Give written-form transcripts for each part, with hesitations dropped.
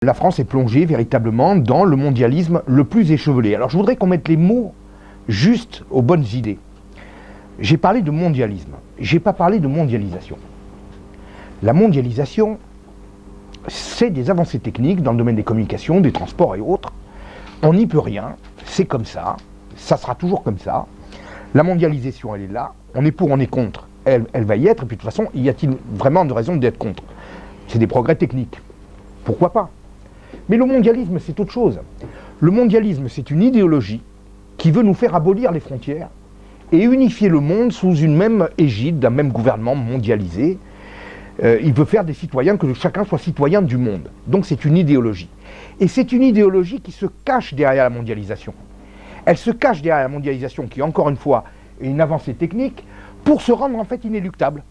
la France est plongée véritablement dans le mondialisme le plus échevelé. Alors je voudrais qu'on mette les mots juste aux bonnes idées. J'ai parlé de mondialisme, j'ai pas parlé de mondialisation. La mondialisation, c'est des avancées techniques dans le domaine des communications, des transports et autres. On n'y peut rien, c'est comme ça sera toujours comme ça. La mondialisation, elle est là, on est pour, on est contre, elle va y être, et puis de toute façon, y a-t-il vraiment de raison d'être contre? C'est des progrès techniques, pourquoi pas? Mais le mondialisme, c'est autre chose. Le mondialisme, c'est une idéologie qui veut nous faire abolir les frontières et unifier le monde sous une même égide d'un même gouvernement mondialisé. Il veut faire des citoyens, que chacun soit citoyen du monde. Donc c'est une idéologie. Et c'est une idéologie qui se cache derrière la mondialisation. Elle se cache derrière la mondialisation qui, encore une fois, est une avancée technique pour se rendre en fait inéluctable.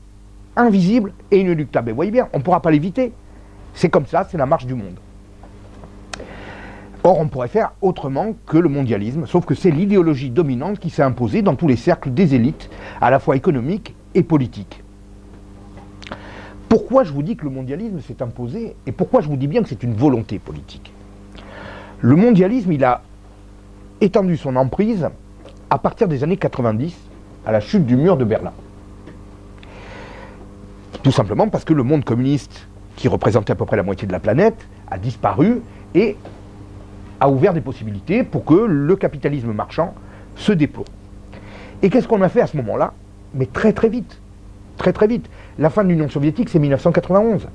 Invisible et inéluctable. Et vous voyez bien, on ne pourra pas l'éviter. C'est comme ça, c'est la marche du monde. Or, on pourrait faire autrement que le mondialisme, sauf que c'est l'idéologie dominante qui s'est imposée dans tous les cercles des élites, à la fois économiques et politiques. Pourquoi je vous dis que le mondialisme s'est imposé, et pourquoi je vous dis bien que c'est une volonté politique? Le mondialisme, il a étendu son emprise à partir des années 90, à la chute du mur de Berlin. Tout simplement parce que le monde communiste, qui représentait à peu près la moitié de la planète, a disparu et a ouvert des possibilités pour que le capitalisme marchand se déploie. Et qu'est-ce qu'on a fait à ce moment-là? Mais très très vite. Très très vite. La fin de l'Union soviétique, c'est 1991.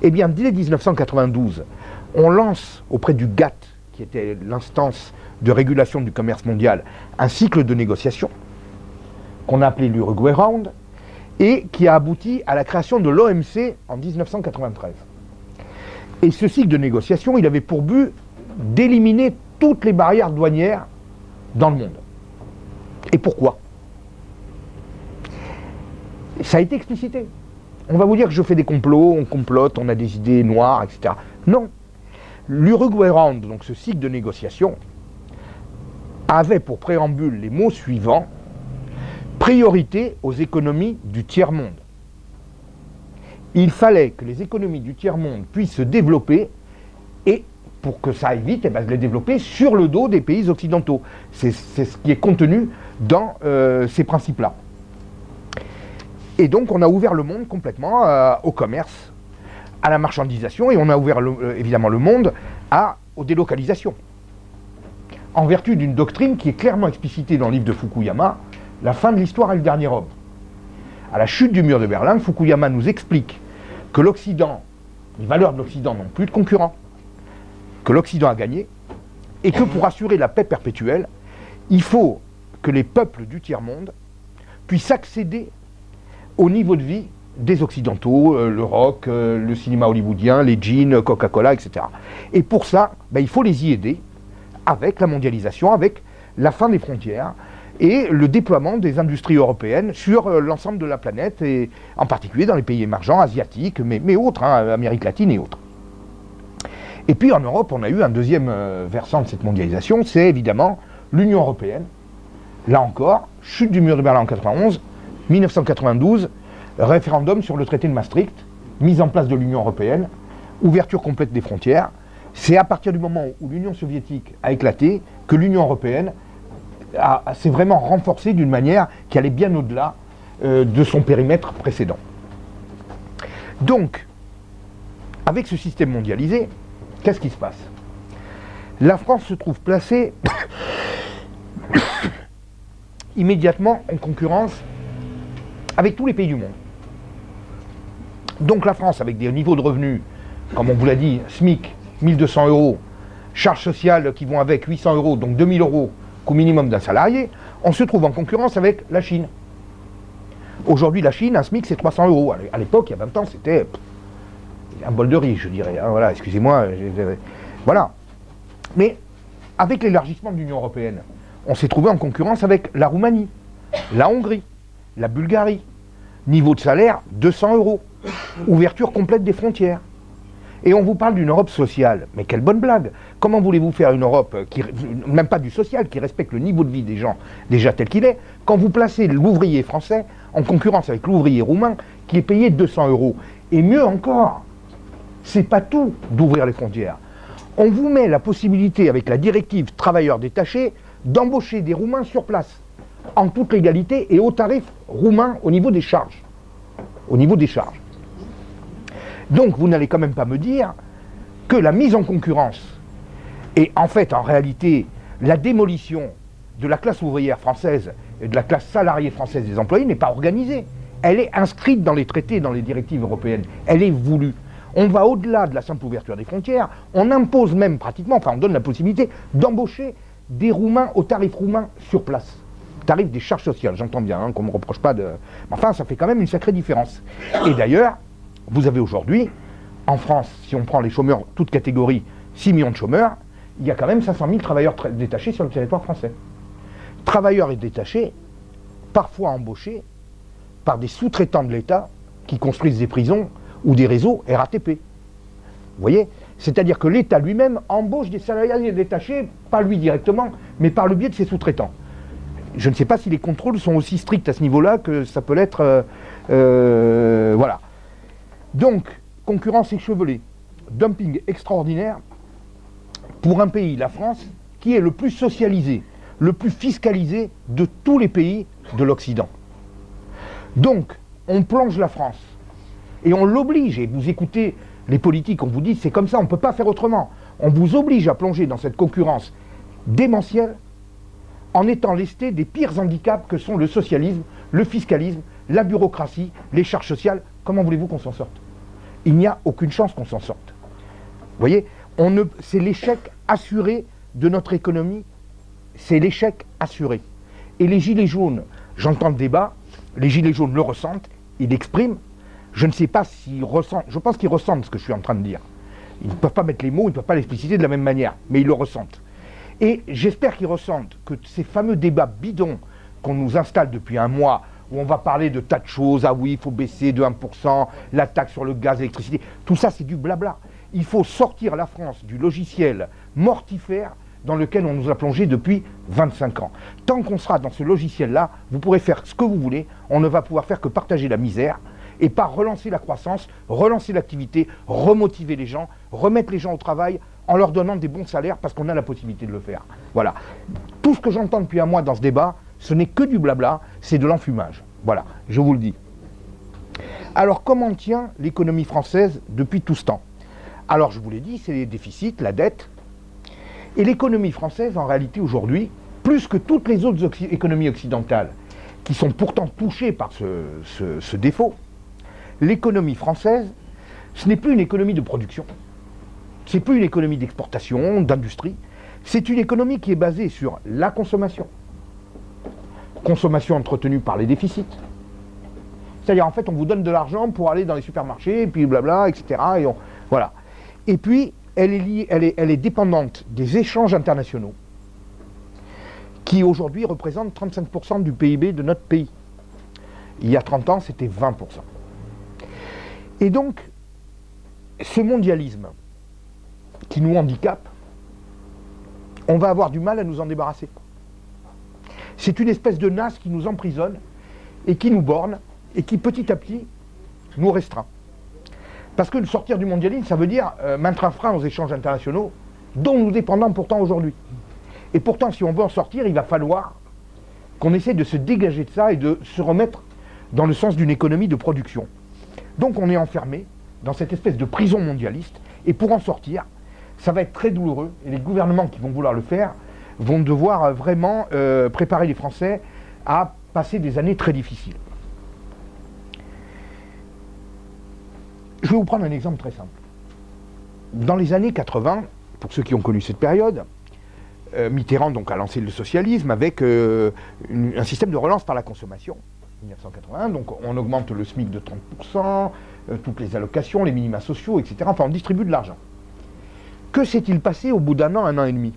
Eh bien, dès 1992, on lance auprès du GATT, qui était l'instance de régulation du commerce mondial, un cycle de négociation qu'on a appelé l'Uruguay Round et qui a abouti à la création de l'OMC en 1993. Et ce cycle de négociation, il avait pour but d'éliminer toutes les barrières douanières dans le monde. Et pourquoi? Ça a été explicité. On va vous dire que je fais des complots, on complote, on a des idées noires, etc. Non. L'Uruguay Round, donc ce cycle de négociation, avait pour préambule les mots suivants: priorité aux économies du tiers-monde. Il fallait que les économies du tiers-monde puissent se développer, et pour que ça aille vite, eh ben, les développer sur le dos des pays occidentaux. C'est ce qui est contenu dans ces principes-là. Et donc on a ouvert le monde complètement au commerce, à la marchandisation, et on a ouvert évidemment le monde aux délocalisations. En vertu d'une doctrine qui est clairement explicitée dans le livre de Fukuyama, la fin de l'histoire est le dernier homme. À la chute du mur de Berlin, Fukuyama nous explique que l'Occident, les valeurs de l'Occident n'ont plus de concurrents, que l'Occident a gagné, et que pour assurer la paix perpétuelle, il faut que les peuples du tiers-monde puissent accéder au niveau de vie des Occidentaux, le rock, le cinéma hollywoodien, les jeans, Coca-Cola, etc. Et pour ça, ben, il faut les y aider avec la mondialisation, avec la fin des frontières et le déploiement des industries européennes sur l'ensemble de la planète, et en particulier dans les pays émergents, asiatiques, mais autres, hein, Amérique latine et autres. Et puis en Europe, on a eu un deuxième versant de cette mondialisation, c'est évidemment l'Union européenne. Là encore, chute du mur de Berlin en 1991, 1992, référendum sur le traité de Maastricht, mise en place de l'Union européenne, ouverture complète des frontières. C'est à partir du moment où l'Union soviétique a éclaté que l'Union européenne s'est vraiment renforcée d'une manière qui allait bien au-delà de son périmètre précédent. Donc, avec ce système mondialisé, qu'est-ce qui se passe? La France se trouve placée immédiatement en concurrence avec tous les pays du monde. Donc la France, avec des niveaux de revenus, comme on vous l'a dit, SMIC, 1200 euros, charges sociales qui vont avec 800 euros, donc 2000 euros qu'au minimum d'un salarié, on se trouve en concurrence avec la Chine. Aujourd'hui, la Chine, un SMIC, c'est 300 euros. À l'époque, il y a 20 ans, c'était un bol de riz, je dirais. Hein, voilà, excusez-moi. Voilà. Mais avec l'élargissement de l'Union européenne, on s'est trouvé en concurrence avec la Roumanie, la Hongrie, la Bulgarie. Niveau de salaire, 200 euros. Ouverture complète des frontières. Et on vous parle d'une Europe sociale. Mais quelle bonne blague! Comment voulez-vous faire une Europe, même pas du social, qui respecte le niveau de vie des gens déjà tel qu'il est, quand vous placez l'ouvrier français en concurrence avec l'ouvrier roumain qui est payé 200 euros? Et mieux encore, c'est pas tout d'ouvrir les frontières. On vous met la possibilité, avec la directive travailleurs détachés, d'embaucher des Roumains sur place, en toute légalité et au tarif roumain au niveau des charges. Au niveau des charges. Donc vous n'allez quand même pas me dire que la mise en concurrence et en fait, en réalité, la démolition de la classe ouvrière française et de la classe salariée française des employés n'est pas organisée. Elle est inscrite dans les traités, dans les directives européennes. Elle est voulue. On va au-delà de la simple ouverture des frontières. On impose même pratiquement, enfin on donne la possibilité d'embaucher des Roumains au tarif roumain sur place. Tarif des charges sociales, j'entends bien, hein, qu'on ne me reproche pas de... Mais enfin, ça fait quand même une sacrée différence. Et d'ailleurs, vous avez aujourd'hui, en France, si on prend les chômeurs, toutes catégories, 6 millions de chômeurs, il y a quand même 500 000 travailleurs détachés sur le territoire français. Travailleurs et détachés, parfois embauchés par des sous-traitants de l'État qui construisent des prisons ou des réseaux RATP. Vous voyez? C'est-à-dire que l'État lui-même embauche des salariés détachés, pas lui directement, mais par le biais de ses sous-traitants. Je ne sais pas si les contrôles sont aussi stricts à ce niveau-là que ça peut l'être. Voilà. Donc, concurrence échevelée, dumping extraordinaire pour un pays, la France, qui est le plus socialisé, le plus fiscalisé de tous les pays de l'Occident. Donc, on plonge la France et on l'oblige, et vous écoutez les politiques, on vous dit c'est comme ça, on ne peut pas faire autrement. On vous oblige à plonger dans cette concurrence démentielle en étant lesté des pires handicaps que sont le socialisme, le fiscalisme, la bureaucratie, les charges sociales. Comment voulez-vous qu'on s'en sorte? Il n'y a aucune chance qu'on s'en sorte. Vous voyez, c'est l'échec assuré de notre économie, c'est l'échec assuré. Et les Gilets jaunes, j'entends le débat, les Gilets jaunes le ressentent, ils l'expriment, je ne sais pas s'ils ressentent, je pense qu'ils ressentent ce que je suis en train de dire. Ils ne peuvent pas mettre les mots, ils ne peuvent pas l'expliciter de la même manière, mais ils le ressentent. Et j'espère qu'ils ressentent que ces fameux débats bidons qu'on nous installe depuis un mois, où on va parler de tas de choses, ah oui, il faut baisser de 1%, la taxe sur le gaz, l'électricité, tout ça c'est du blabla. Il faut sortir la France du logiciel mortifère dans lequel on nous a plongé depuis 25 ans. Tant qu'on sera dans ce logiciel-là, vous pourrez faire ce que vous voulez, on ne va pouvoir faire que partager la misère, et pas relancer la croissance, relancer l'activité, remotiver les gens, remettre les gens au travail, en leur donnant des bons salaires parce qu'on a la possibilité de le faire. Voilà. Tout ce que j'entends depuis un mois dans ce débat, ce n'est que du blabla, c'est de l'enfumage. Voilà, je vous le dis. Alors, comment tient l'économie française depuis tout ce temps? Alors, je vous l'ai dit, c'est les déficits, la dette. Et l'économie française, en réalité, aujourd'hui, plus que toutes les autres économies occidentales, qui sont pourtant touchées par ce défaut, l'économie française, ce n'est plus une économie de production. C'est plus une économie d'exportation, d'industrie. C'est une économie qui est basée sur la consommation. Consommation entretenue par les déficits. C'est-à-dire, en fait, on vous donne de l'argent pour aller dans les supermarchés, et puis blabla, etc. Et voilà. Et puis, elle est dépendante des échanges internationaux, qui aujourd'hui représentent 35% du PIB de notre pays. Il y a 30 ans, c'était 20%. Et donc, ce mondialisme qui nous handicape, on va avoir du mal à nous en débarrasser. C'est une espèce de nasse qui nous emprisonne et qui nous borne et qui petit à petit nous restreint. Parce que sortir du mondialisme, ça veut dire mettre un frein aux échanges internationaux dont nous dépendons pourtant aujourd'hui. Et pourtant, si on veut en sortir, il va falloir qu'on essaie de se dégager de ça et de se remettre dans le sens d'une économie de production. Donc on est enfermé dans cette espèce de prison mondialiste, et pour en sortir, ça va être très douloureux, et les gouvernements qui vont vouloir le faire vont devoir vraiment préparer les Français à passer des années très difficiles. Je vais vous prendre un exemple très simple. Dans les années 80, pour ceux qui ont connu cette période, Mitterrand donc, a lancé le socialisme avec un système de relance par la consommation. 1981, donc on augmente le SMIC de 30%, toutes les allocations, les minima sociaux, etc. Enfin, on distribue de l'argent. Que s'est-il passé au bout d'un an et demi?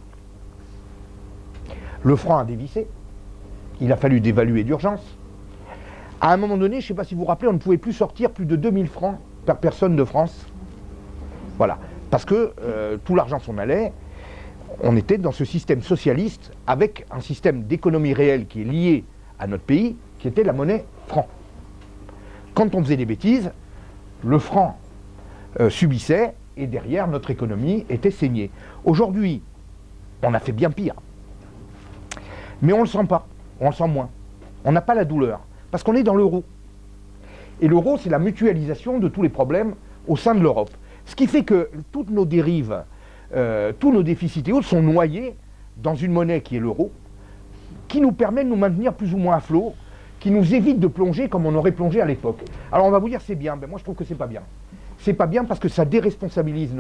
Le franc a dévissé, il a fallu dévaluer d'urgence. À un moment donné, je ne sais pas si vous vous rappelez, on ne pouvait plus sortir plus de 2000 francs par personne de France. Voilà, parce que tout l'argent s'en allait. On était dans ce système socialiste avec un système d'économie réelle qui est lié à notre pays, qui était la monnaie franc. Quand on faisait des bêtises, le franc subissait et derrière, notre économie était saignée. Aujourd'hui, on a fait bien pire. Mais on ne le sent pas, on le sent moins. On n'a pas la douleur, parce qu'on est dans l'euro. Et l'euro, c'est la mutualisation de tous les problèmes au sein de l'Europe. Ce qui fait que toutes nos dérives, tous nos déficits et autres sont noyés dans une monnaie qui est l'euro, qui nous permet de nous maintenir plus ou moins à flot, qui nous évite de plonger comme on aurait plongé à l'époque. Alors on va vous dire c'est bien, mais moi je trouve que c'est pas bien. C'est pas bien parce que ça déresponsabilise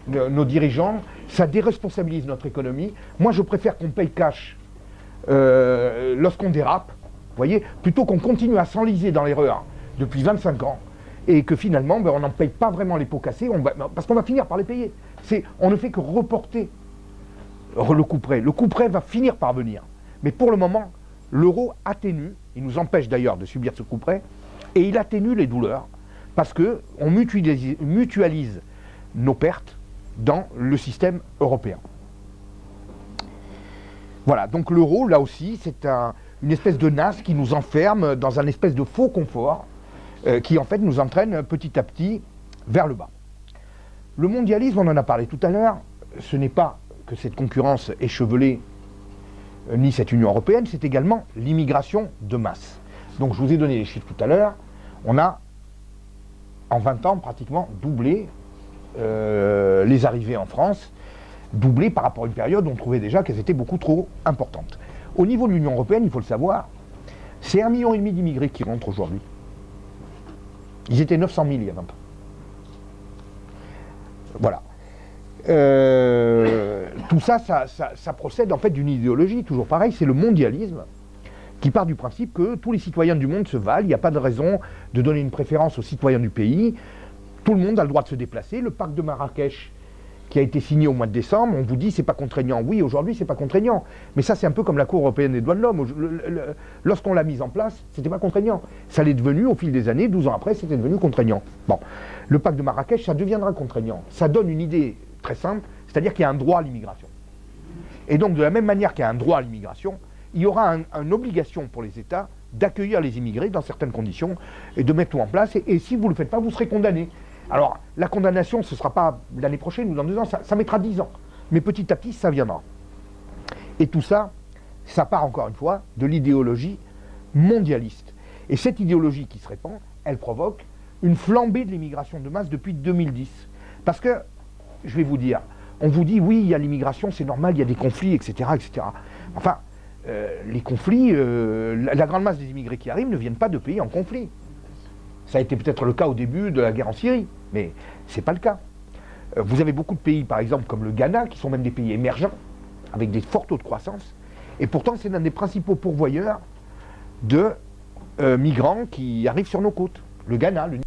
nos dirigeants, ça déresponsabilise notre économie. Moi je préfère qu'on paye cash lorsqu'on dérape, vous voyez, plutôt qu'on continue à s'enliser dans l'erreur depuis 25 ans et que finalement on n'en paye pas vraiment les pots cassés, parce qu'on va finir par les payer. On ne fait que reporter le coup près. Le coup près va finir par venir. Mais pour le moment, l'euro atténue, il nous empêche d'ailleurs de subir ce coup près, et il atténue les douleurs, parce qu'on mutualise nos pertes dans le système européen. Voilà, donc l'euro, là aussi, c'est une espèce de nasse qui nous enferme dans un espèce de faux confort, qui en fait nous entraîne petit à petit vers le bas. Le mondialisme, on en a parlé tout à l'heure, ce n'est pas que cette concurrence échevelée ni cette Union européenne, c'est également l'immigration de masse. Donc je vous ai donné les chiffres tout à l'heure, on a en 20 ans pratiquement doublé les arrivées en France, doublé par rapport à une période où on trouvait déjà qu'elles étaient beaucoup trop importantes. Au niveau de l'Union européenne, il faut le savoir, c'est 1,5 million d'immigrés qui rentrent aujourd'hui. Ils étaient 900 000 il y a 20 ans. Voilà. Tout ça, ça procède en fait d'une idéologie, toujours pareil, c'est le mondialisme, qui part du principe que tous les citoyens du monde se valent, il n'y a pas de raison de donner une préférence aux citoyens du pays, tout le monde a le droit de se déplacer. Le pacte de Marrakech, qui a été signé au mois de décembre, on vous dit c'est pas contraignant. Oui, aujourd'hui c'est pas contraignant, mais ça c'est un peu comme la Cour européenne des droits de l'homme. Lorsqu'on l'a mise en place, c'était pas contraignant. Ça l'est devenu au fil des années, 12 ans après, c'était devenu contraignant. Bon, le pacte de Marrakech, ça deviendra contraignant. Ça donne une idée très simple, c'est-à-dire qu'il y a un droit à l'immigration. Et donc de la même manière qu'il y a un droit à l'immigration, il y aura une obligation pour les États d'accueillir les immigrés dans certaines conditions et de mettre tout en place. Et si vous ne le faites pas, vous serez condamné. Alors, la condamnation, ce ne sera pas l'année prochaine ou dans 2 ans, ça mettra 10 ans. Mais petit à petit, ça viendra. Et tout ça, ça part encore une fois de l'idéologie mondialiste. Et cette idéologie qui se répand, elle provoque une flambée de l'immigration de masse depuis 2010. Parce que, je vais vous dire, on vous dit, oui, il y a l'immigration, c'est normal, il y a des conflits, etc. etc. Enfin, les conflits, la grande masse des immigrés qui arrivent ne viennent pas de pays en conflit. Ça a été peut-être le cas au début de la guerre en Syrie, mais ce n'est pas le cas. Vous avez beaucoup de pays, par exemple, comme le Ghana, qui sont même des pays émergents, avec des forts taux de croissance, et pourtant c'est l'un des principaux pourvoyeurs de migrants qui arrivent sur nos côtes. Le Ghana, le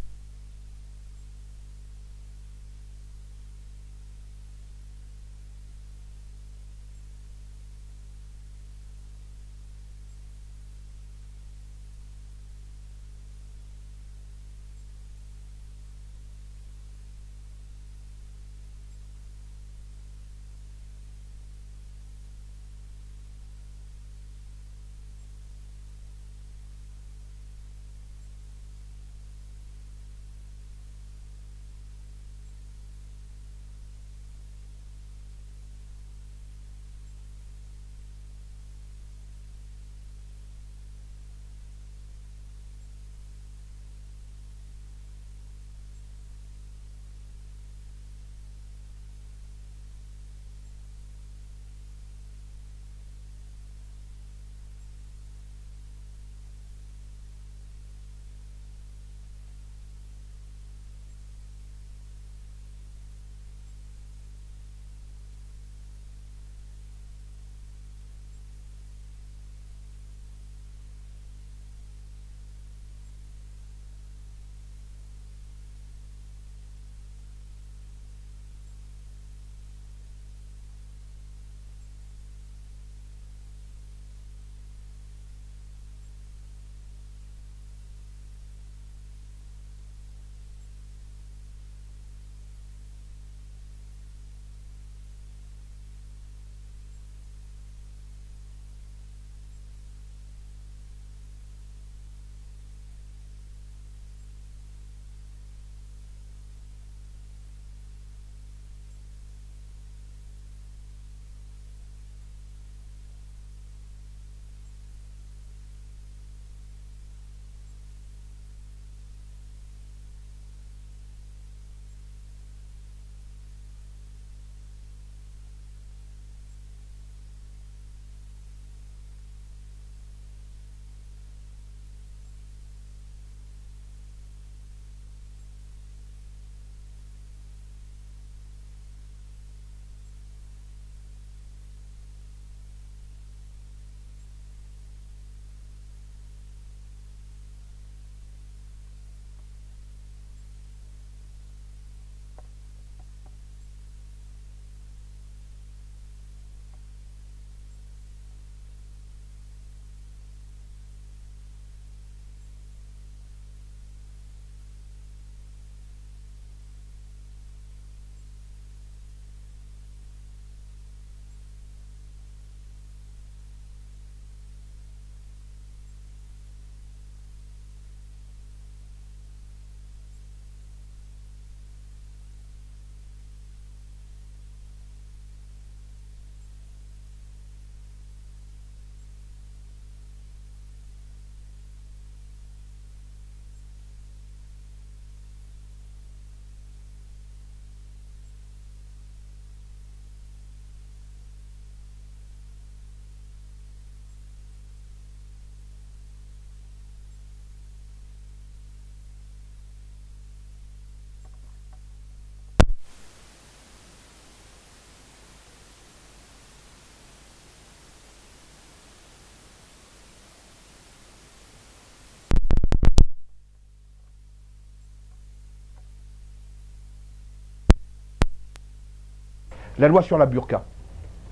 la loi sur la burqa.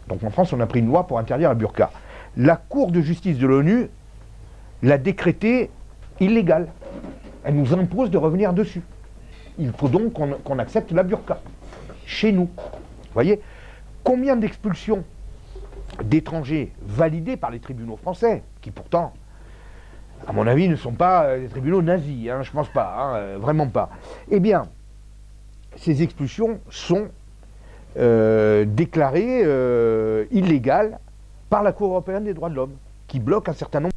Donc en France, on a pris une loi pour interdire la burqa. La Cour de justice de l'ONU l'a décrétée illégale. Elle nous impose de revenir dessus. Il faut donc qu'on accepte la burqa chez nous. Vous voyez, combien d'expulsions d'étrangers validés par les tribunaux français, qui pourtant, à mon avis, ne sont pas des tribunaux nazis, hein, je ne pense pas, hein, vraiment pas. Eh bien, ces expulsions sont déclarées illégales par la Cour européenne des droits de l'homme, qui bloque un certain nombre.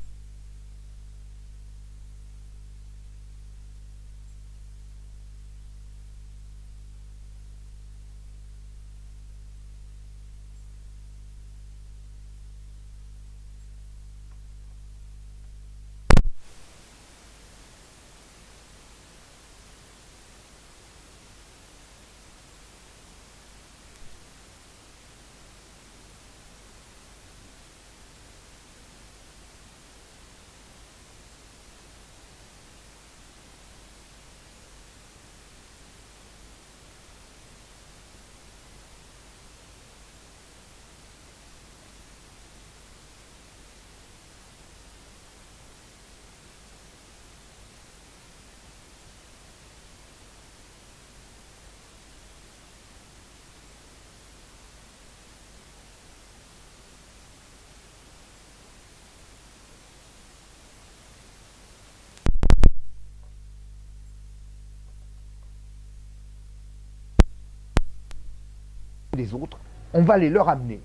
Des autres, on va les leur amener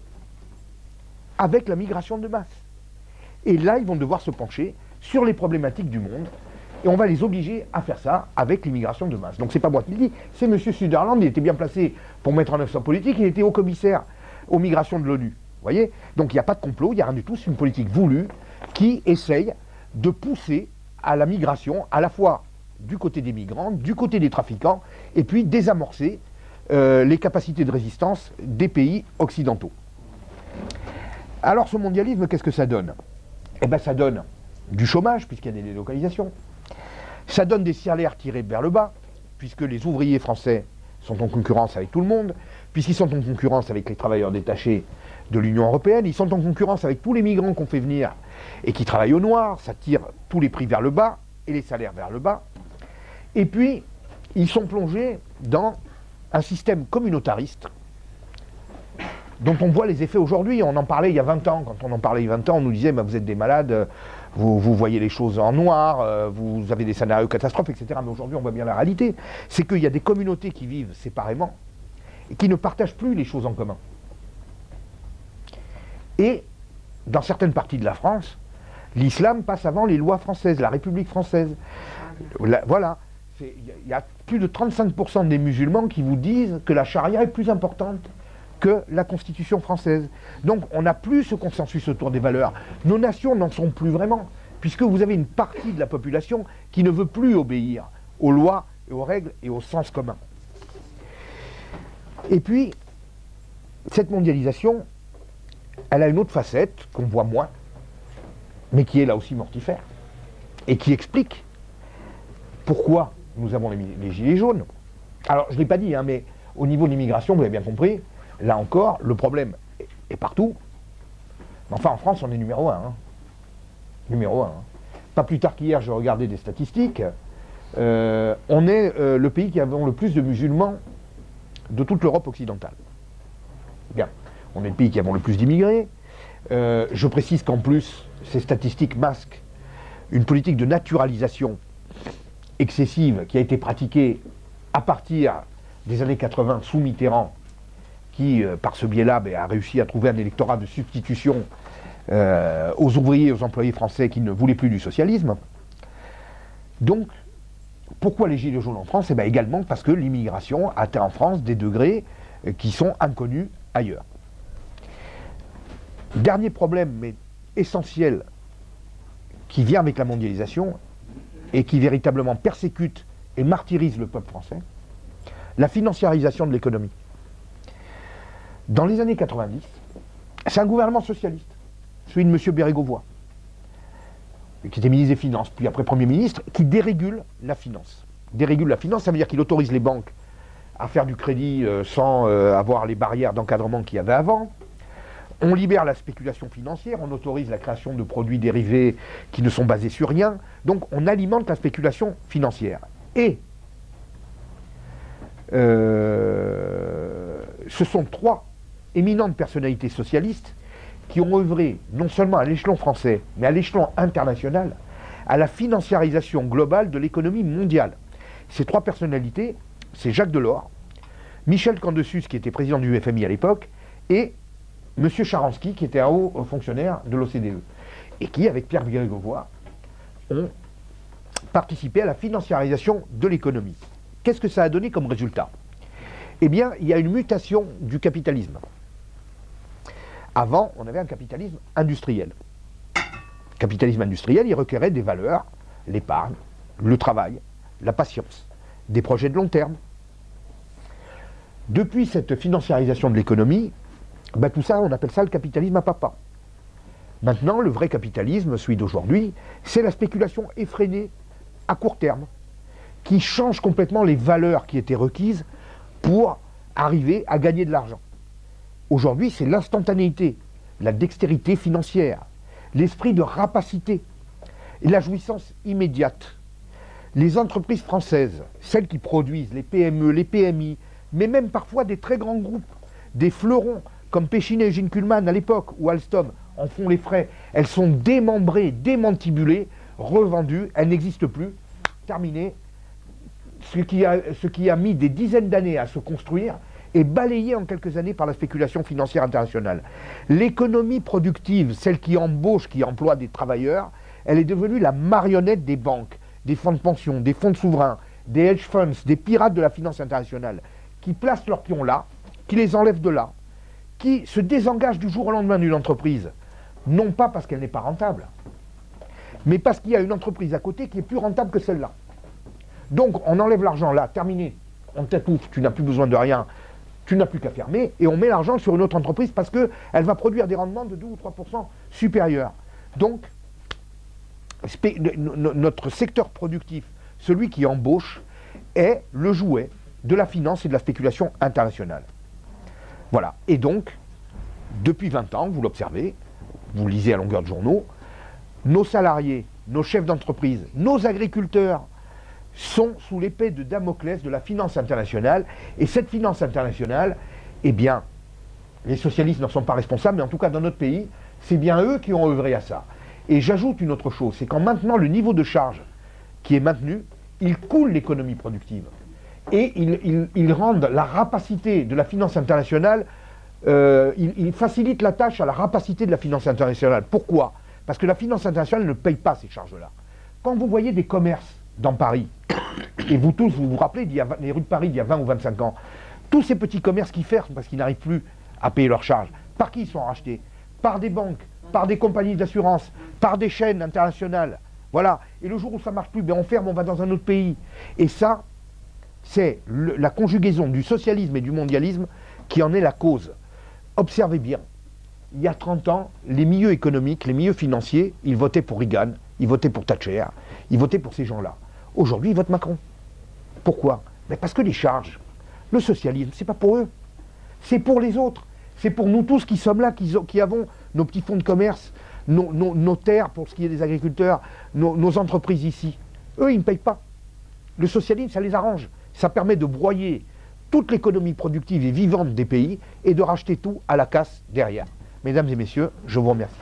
avec la migration de masse. Et là, ils vont devoir se pencher sur les problématiques du monde et on va les obliger à faire ça avec l'immigration de masse. Donc c'est pas moi qui le dis, c'est M. Sutherland, il était bien placé pour mettre en œuvre sa politique, il était haut commissaire aux migrations de l'ONU. Vous voyez? Donc il n'y a pas de complot, il n'y a rien du tout, c'est une politique voulue qui essaye de pousser à la migration à la fois du côté des migrants, du côté des trafiquants, et puis désamorcer les capacités de résistance des pays occidentaux. Alors ce mondialisme, qu'est-ce que ça donne? Eh bien ça donne du chômage, puisqu'il y a des délocalisations. Ça donne des salaires tirés vers le bas, puisque les ouvriers français sont en concurrence avec tout le monde, puisqu'ils sont en concurrence avec les travailleurs détachés de l'Union européenne, ils sont en concurrence avec tous les migrants qu'on fait venir et qui travaillent au noir, ça tire tous les prix vers le bas et les salaires vers le bas. Et puis, ils sont plongés dans un système communautariste dont on voit les effets aujourd'hui. On en parlait il y a 20 ans. Quand on en parlait il y a 20 ans, on nous disait bah, vous êtes des malades, vous voyez les choses en noir, vous avez des scénarios catastrophes, etc. Mais aujourd'hui, on voit bien la réalité. C'est qu'il y a des communautés qui vivent séparément et qui ne partagent plus les choses en commun. Et dans certaines parties de la France, l'islam passe avant les lois françaises, la République française. Voilà. Il y a plus de 35% des musulmans qui vous disent que la charia est plus importante que la Constitution française. Donc on n'a plus ce consensus autour des valeurs. Nos nations n'en sont plus vraiment, puisque vous avez une partie de la population qui ne veut plus obéir aux lois, et aux règles et au sens commun. Et puis, cette mondialisation, elle a une autre facette qu'on voit moins, mais qui est là aussi mortifère, et qui explique pourquoi nous avons les gilets jaunes. Alors, je ne l'ai pas dit, hein, mais au niveau de l'immigration, vous avez bien compris, là encore, le problème est partout. Mais enfin, en France, on est numéro 1. Hein. Numéro 1. Hein. Pas plus tard qu'hier, je regardais des statistiques. On est le pays qui a le plus de musulmans de toute l'Europe occidentale. Bien. On est le pays qui a le plus d'immigrés. Je précise qu'en plus, ces statistiques masquent une politique de naturalisation excessive qui a été pratiquée à partir des années 80 sous Mitterrand, qui, par ce biais-là, a réussi à trouver un électorat de substitution aux ouvriers et aux employés français qui ne voulaient plus du socialisme. Donc, pourquoi les gilets jaunes en France? Eh bien, également parce que l'immigration atteint en France des degrés qui sont inconnus ailleurs. Dernier problème, mais essentiel, qui vient avec la mondialisation et qui véritablement persécute et martyrise le peuple français, la financiarisation de l'économie. Dans les années 90, c'est un gouvernement socialiste, celui de M. Bérégovoy, qui était ministre des Finances, puis après Premier ministre, qui dérégule la finance. Dérégule la finance, ça veut dire qu'il autorise les banques à faire du crédit sans avoir les barrières d'encadrement qu'il y avait avant. On libère la spéculation financière, on autorise la création de produits dérivés qui ne sont basés sur rien. Donc on alimente la spéculation financière. Et ce sont trois éminentes personnalités socialistes qui ont œuvré non seulement à l'échelon français, mais à l'échelon international, à la financiarisation globale de l'économie mondiale. Ces trois personnalités, c'est Jacques Delors, Michel Candesus, qui était président du FMI à l'époque, et M. Sharansky, qui était un haut fonctionnaire de l'OCDE, et qui, avec Pierre Bérégovoy, ont participé à la financiarisation de l'économie. Qu'est-ce que ça a donné comme résultat? Eh bien, il y a une mutation du capitalisme. Avant, on avait un capitalisme industriel. Le capitalisme industriel, il requérait des valeurs, l'épargne, le travail, la patience, des projets de long terme. Depuis cette financiarisation de l'économie, ben tout ça, on appelle ça le capitalisme à papa. Maintenant, le vrai capitalisme, celui d'aujourd'hui, c'est la spéculation effrénée à court terme, qui change complètement les valeurs qui étaient requises pour arriver à gagner de l'argent. Aujourd'hui, c'est l'instantanéité, la dextérité financière, l'esprit de rapacité et la jouissance immédiate. Les entreprises françaises, celles qui produisent, les PME, les PMI, mais même parfois des très grands groupes, des fleurons, comme Péchinet et Eugène Kuhlmann à l'époque, ou Alstom, en font les frais. Elles sont démembrées, démantibulées, revendues, elles n'existent plus, terminées. Ce qui a mis des dizaines d'années à se construire est balayé en quelques années par la spéculation financière internationale. L'économie productive, celle qui embauche, qui emploie des travailleurs, elle est devenue la marionnette des banques, des fonds de pension, des fonds souverains, des hedge funds, des pirates de la finance internationale, qui placent leurs pions là, qui les enlèvent de là, qui se désengagent du jour au lendemain d'une entreprise, non pas parce qu'elle n'est pas rentable, mais parce qu'il y a une entreprise à côté qui est plus rentable que celle-là. Donc on enlève l'argent là, terminé, on t'étouffe, tu n'as plus besoin de rien, tu n'as plus qu'à fermer, et on met l'argent sur une autre entreprise parce qu'elle va produire des rendements de 2 ou 3% supérieurs. Donc, notre secteur productif, celui qui embauche, est le jouet de la finance et de la spéculation internationale. Voilà. Et donc, depuis 20 ans, vous l'observez, vous lisez à longueur de journaux, nos salariés, nos chefs d'entreprise, nos agriculteurs sont sous l'épée de Damoclès de la finance internationale. Et cette finance internationale, eh bien, les socialistes n'en sont pas responsables, mais en tout cas dans notre pays, c'est bien eux qui ont œuvré à ça. Et j'ajoute une autre chose, c'est qu'en maintenant le niveau de charge qui est maintenu, ils coulent l'économie productive. Et ils rendent la rapacité de la finance internationale, ils facilitent la tâche à la rapacité de la finance internationale. Pourquoi? Parce que la finance internationale ne paye pas ces charges-là. Quand vous voyez des commerces dans Paris, et vous tous, vous vous rappelez les rues de Paris d'il y a 20 ou 25 ans, tous ces petits commerces qui ferment parce qu'ils n'arrivent plus à payer leurs charges, par qui ils sont rachetés? Par des banques, par des compagnies d'assurance, par des chaînes internationales. Voilà. Et le jour où ça ne marche plus, ben on ferme, on va dans un autre pays. Et ça, c'est la conjugaison du socialisme et du mondialisme qui en est la cause. Observez bien, il y a 30 ans, les milieux économiques, les milieux financiers, ils votaient pour Reagan, ils votaient pour Thatcher, ils votaient pour ces gens-là. Aujourd'hui, ils votent Macron. Pourquoi? Mais parce que les charges, le socialisme, c'est pas pour eux, c'est pour les autres. C'est pour nous tous qui sommes là, qui avons nos petits fonds de commerce, nos terres pour ce qui est des agriculteurs, nos entreprises ici. Eux, ils ne payent pas. Le socialisme, ça les arrange. Ça permet de broyer toute l'économie productive et vivante des pays et de racheter tout à la casse derrière. Mesdames et messieurs, je vous remercie.